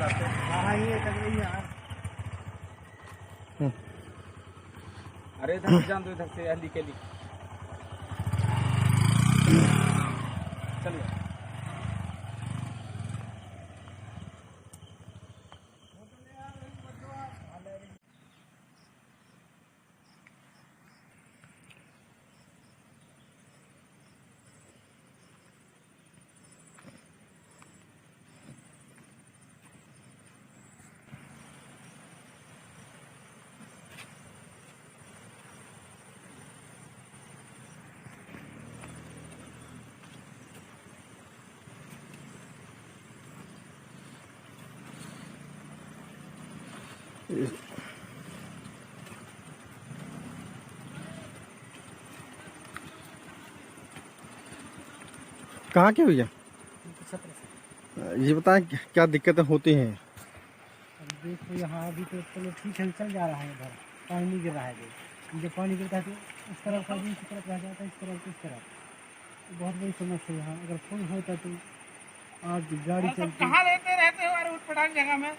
हाँ ये कर रही है यार। अरे इधर जान दो, इधर से हल्दी के लिए चलिए। कहाँ के भैया? ये बताएं क्या दिक्कतें होती हैं? अब देखो यहाँ अभी तो चलो ठीक है, चल जा रहा है, इधर पानी नहीं गिर रहा है। जो पानी गिरता है तो इस तरफ का भी इस तरफ रह जाता है, इस तरफ इस तरफ। तो बहुत बड़ी समस्या है यहाँ। अगर पुल होता तो आज गाड़ी चलती। कहाँ रहते हो यार उठपटांग जगह में?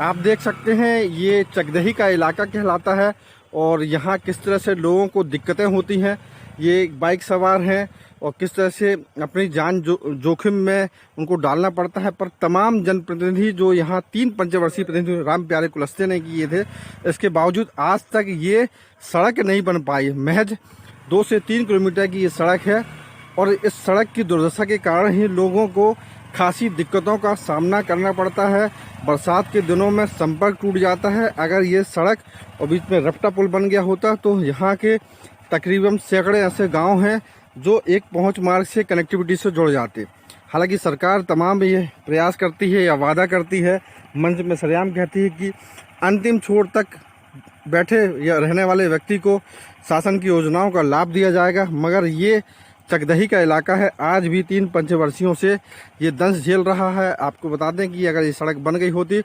आप देख सकते हैं ये चकदही का इलाका कहलाता है और यहाँ किस तरह से लोगों को दिक्कतें होती हैं। ये बाइक सवार हैं और किस तरह से अपनी जान जोखिम में उनको डालना पड़ता है। पर तमाम जनप्रतिनिधि जो यहाँ 3 पंचवर्षीय प्रतिनिधि राम प्यारे कुलस्ते ने किए थे, इसके बावजूद आज तक ये सड़क नहीं बन पाई। महज 2 से 3 किलोमीटर की ये सड़क है और इस सड़क की दुर्दशा के कारण ही लोगों को खासी दिक्कतों का सामना करना पड़ता है। बरसात के दिनों में संपर्क टूट जाता है। अगर ये सड़क और बीच में रपटा पुल बन गया होता तो यहाँ के तकरीबन सैकड़े ऐसे गांव हैं जो एक पहुंच मार्ग से कनेक्टिविटी से जुड़ जाते। हालांकि सरकार तमाम ये प्रयास करती है या वादा करती है, मंच में सरेआम कहती है कि अंतिम छोर तक बैठे या रहने वाले व्यक्ति को शासन की योजनाओं का लाभ दिया जाएगा, मगर ये चकदही का इलाका है, आज भी 3 पंचवर्षियों से ये दंश झेल रहा है। आपको बता दें कि अगर ये सड़क बन गई होती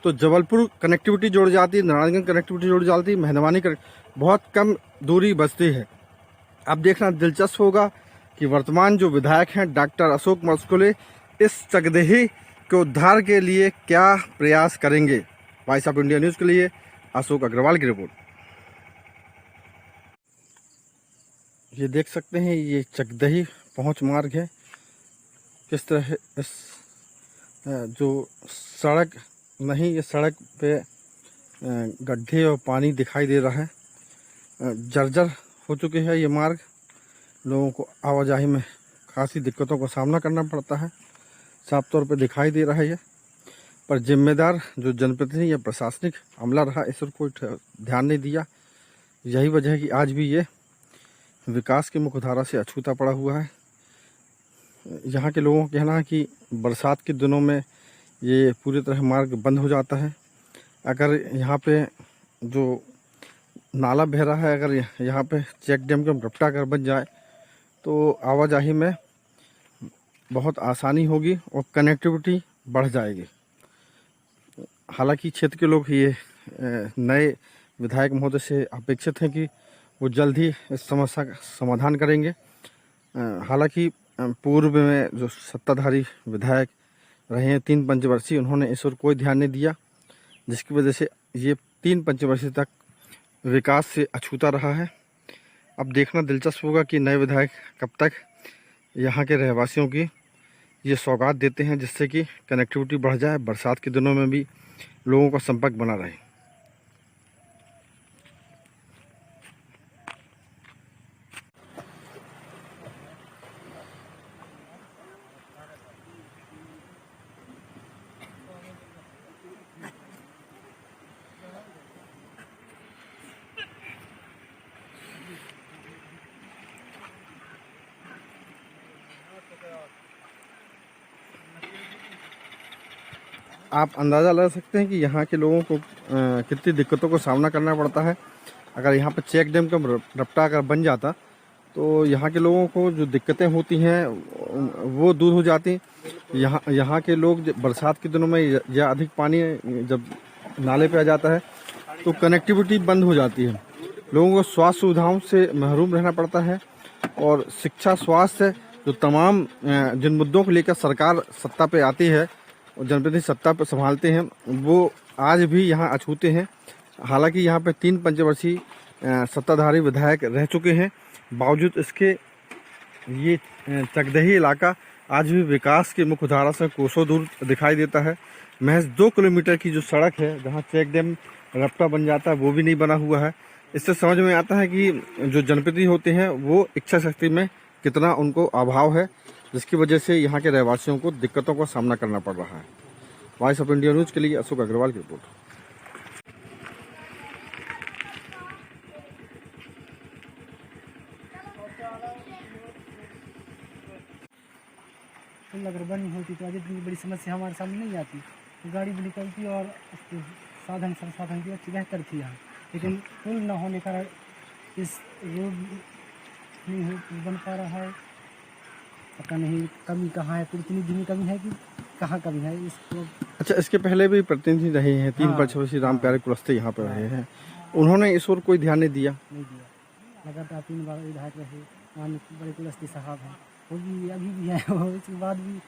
तो जबलपुर कनेक्टिविटी जुड़ जाती, नारायणगंज कनेक्टिविटी जुड़ जाती, मेहनवानी बहुत कम दूरी बचती है। अब देखना दिलचस्प होगा कि वर्तमान जो विधायक हैं डॉक्टर अशोक मस्कुले इस चकदही के उद्धार के लिए क्या प्रयास करेंगे। वॉइस ऑफ इंडिया न्यूज़ के लिए अशोक अग्रवाल की रिपोर्ट। ये देख सकते हैं ये चकदही पहुंच मार्ग है। किस तरह इस जो सड़क नहीं, ये सड़क पे गड्ढे और पानी दिखाई दे रहा है। जर्जर हो चुके हैं ये मार्ग। लोगों को आवाजाही में खासी दिक्कतों का सामना करना पड़ता है, साफ तौर पे दिखाई दे रहा है ये। पर जिम्मेदार जो जनप्रतिनिधि या प्रशासनिक अमला रहा, इस पर कोई ध्यान नहीं दिया। यही वजह है कि आज भी ये विकास की मुख्यधारा से अछूता पड़ा हुआ है। यहाँ के लोगों का कहना है कि बरसात के दिनों में ये पूरी तरह मार्ग बंद हो जाता है। अगर यहाँ पे जो नाला बह रहा है, अगर यहाँ पे चेक डैम का रपटा कर बन जाए तो आवाजाही में बहुत आसानी होगी और कनेक्टिविटी बढ़ जाएगी। हालांकि क्षेत्र के लोग ये नए विधायक महोदय से अपेक्षित हैं कि वो जल्द ही इस समस्या का समाधान करेंगे। हालांकि पूर्व में जो सत्ताधारी विधायक रहे हैं 3 पंचवर्षीय, उन्होंने इस पर कोई ध्यान नहीं दिया, जिसकी वजह से ये 3 पंचवर्षीय तक विकास से अछूता रहा है। अब देखना दिलचस्प होगा कि नए विधायक कब तक यहाँ के रहवासियों की ये सौगात देते हैं, जिससे कि कनेक्टिविटी बढ़ जाए, बरसात के दिनों में भी लोगों का संपर्क बना रहे। आप अंदाज़ा लगा सकते हैं कि यहाँ के लोगों को कितनी दिक्कतों का सामना करना पड़ता है। अगर यहाँ पर चेक डैम का रपटा अगर बन जाता तो यहाँ के लोगों को जो दिक्कतें होती हैं वो दूर हो जाती। यहाँ के लोग बरसात के दिनों में या अधिक पानी जब नाले पे आ जाता है तो कनेक्टिविटी बंद हो जाती है। लोगों को स्वास्थ्य सुविधाओं से महरूम रहना पड़ता है और शिक्षा, स्वास्थ्य जो तमाम जिन मुद्दों को लेकर सरकार सत्ता पे आती है और जनप्रतिनिधि सत्ता पे संभालते हैं वो आज भी यहाँ अछूते हैं। हालांकि यहाँ पे 3 पंचवर्षीय सत्ताधारी विधायक रह चुके हैं, बावजूद इसके ये चकदही इलाका आज भी विकास की मुख्य धारा से कोसों दूर दिखाई देता है। महज 2 किलोमीटर की जो सड़क है जहाँ चेक डैम रपटा बन जाता है वो भी नहीं बना हुआ है। इससे समझ में आता है कि जो जनप्रतिनिधि होते हैं वो इच्छा शक्ति में कितना उनको अभाव है, जिसकी वजह से यहाँ के रहवासियों को दिक्कतों का सामना करना पड़ रहा है। वॉइस ऑफ इंडिया न्यूज़ के लिए अशोक अग्रवाल की रिपोर्ट। पुल अगर बनी होती तो आज इतनी बड़ी समस्या हमारे सामने नहीं आती, तो गाड़ी भी निकलती और उसके साधन संसाधन की अच्छी बेहतर थी यहाँ। लेकिन पुल न होने का इस रोड नहीं बन पा रहा है। पता नहीं कमी कहाँ है, प्रतिनिधि में कमी है कि कहाँ कमी है इसको। अच्छा, इसके पहले भी प्रतिनिधि रहे हैं 3 पंचवर्षीय राम प्यारे कुलस्ते यहाँ पर रहे हैं, उन्होंने इस ओर कोई ध्यान नहीं दिया। लगातार 3 बार विधायक रहे, माननीय बड़े कुलस्ते साहब हैं, वो भी अभी भी है, वो इसके बाद भी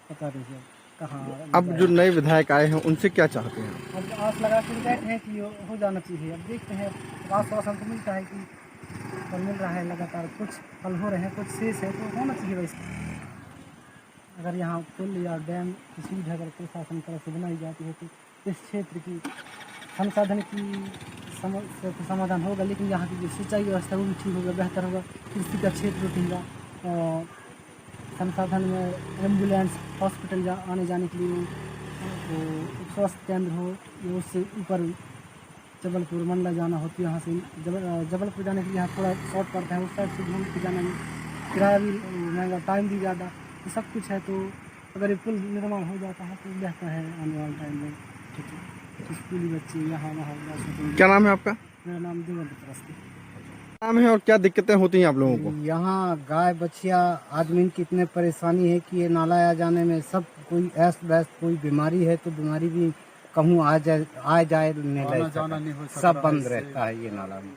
पता नहीं है कहाँ। अब जो नए विधायक आए हैं उनसे क्या चाहते हैं? अब आस लगा के बैठे हैं कि हो जाना चाहिए। अब देखते हैं, आश्वासन तो मिलता है कि फल मिल रहा है, लगातार कुछ फल हो रहे हैं, कुछ शेष है तो होना चाहिए वैसे। अगर यहाँ पुल या डैम की सुविधा अगर प्रशासन तरफ से बनाई जाती है तो इस क्षेत्र की संसाधन की समस्या का समाधान होगा। लेकिन यहाँ की जो सिंचाई व्यवस्था वो भी ठीक होगा, बेहतर होगा। कृषि का क्षेत्र उठेगा, संसाधन में एम्बुलेंस, हॉस्पिटल आने जाने के लिए वो स्वास्थ्य केंद्र हो, या उससे ऊपर जबलपुर मंडला जाना हो तो यहाँ से जबलपुर जाने के लिए यहाँ थोड़ा शॉर्ट पड़ता है, उस साइड से घूम के जाने में किराया भी महंगा, टाइम भी ज़्यादा, तो सब कुछ है। तो अगर ये पुल निर्माण हो जाता है तो बेहतर है आने वाले टाइम में। स्कूली बच्चे यहाँ वहाँ जा सकेंगे। क्या नाम है आपका? मेरा नाम देवेंद्र कुलस्ते नाम है। और क्या दिक्कतें होती हैं आप लोगों को? यहाँ गाय बछिया आदमी की इतने परेशानी है कि ये नाला आ जाने में सब कोई ऐस वैस कोई बीमारी है तो बीमारी भी कहूँ आ जाए नहीं हो, सब बंद रहता है ये नाला में।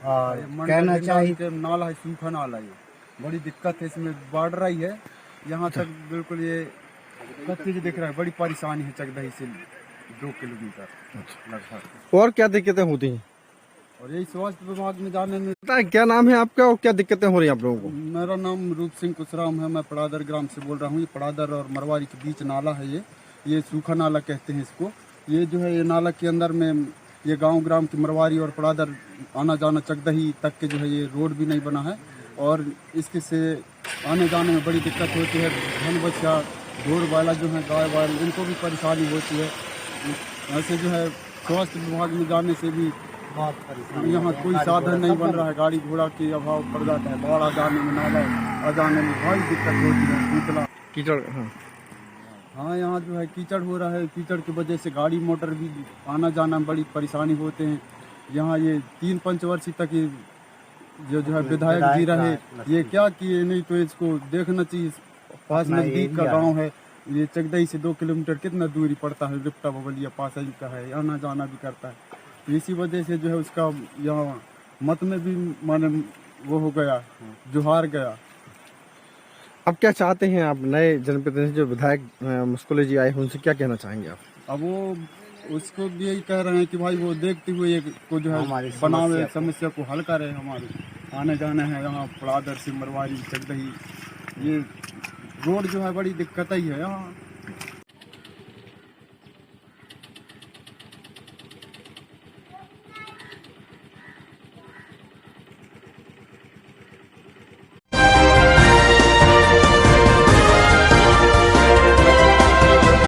और कहना चाहिए नाला है, सूखा नाला है, बड़ी दिक्कत है, इसमें बढ़ रही है यहाँ तक बिल्कुल। ये सब चीज दिख रहा है, बड़ी परेशानी है चकदही से 2 किलोमीटर लगभग। और क्या दिक्कतें होती हैं? और यही स्वास्थ्य विभाग में जाने में। क्या नाम है आपका और क्या दिक्कतें हो रही हैं आप लोगों को? मेरा नाम रूप सिंह कुशराम है, मैं पड़ादर ग्राम से बोल रहा हूँ। ये पड़ादर और मरवारी के बीच नाला है, ये सूखा नाला कहते हैं इसको। ये जो है ये नाला के अंदर में ये गांव ग्राम की मरवारी और पड़ादर आना जाना चकदही तक के जो है ये रोड भी नहीं बना है, और इसके से आने जाने में बड़ी दिक्कत होती है। धन बच्चा ढोर वाला जो है, गाय वाला, इनको भी परेशानी होती है। ऐसे जो है स्वास्थ्य विभाग में जाने से भी यहाँ कोई साधन नहीं बन रहा है, गाड़ी घोड़ा के अभाव पड़ जाता है, बाढ़ आ जाने में, नाला आ जाने में बड़ी दिक्कत होती है। कीचड़ा कीचड़, हाँ यहाँ जो है कीचड़ हो रहा है, कीचड़ की वजह से गाड़ी मोटर भी आना जाना में बड़ी परेशानी होते हैं। यहाँ ये 3 पंचवर्षीय तक ये जो है विधायक जी रहे, ये क्या किए नहीं, तो इसको देखना चाहिए। पास नजदीक का गांव है, ये चकदही से 2 किलोमीटर कितना दूरी पड़ता है, रिप्टा बबलिया पास ही का है, आना जाना भी करता है। तो इसी वजह से जो है उसका यहाँ मत में भी माने वो हो गया, जुहार गया। अब क्या चाहते हैं आप? नए जनप्रतिनिधि जो विधायक मुस्कुले जी आए हैं उनसे क्या कहना चाहेंगे आप? अब वो उसको भी यही कह रहे हैं कि भाई वो देखते हुए ये को जो है बनावे, समस्या को हल करे। हमारे आने जाने हैं यहाँ पड़ादर से मरवारी चकदही, ये रोड जो है बड़ी दिक्कत ही है यहाँ।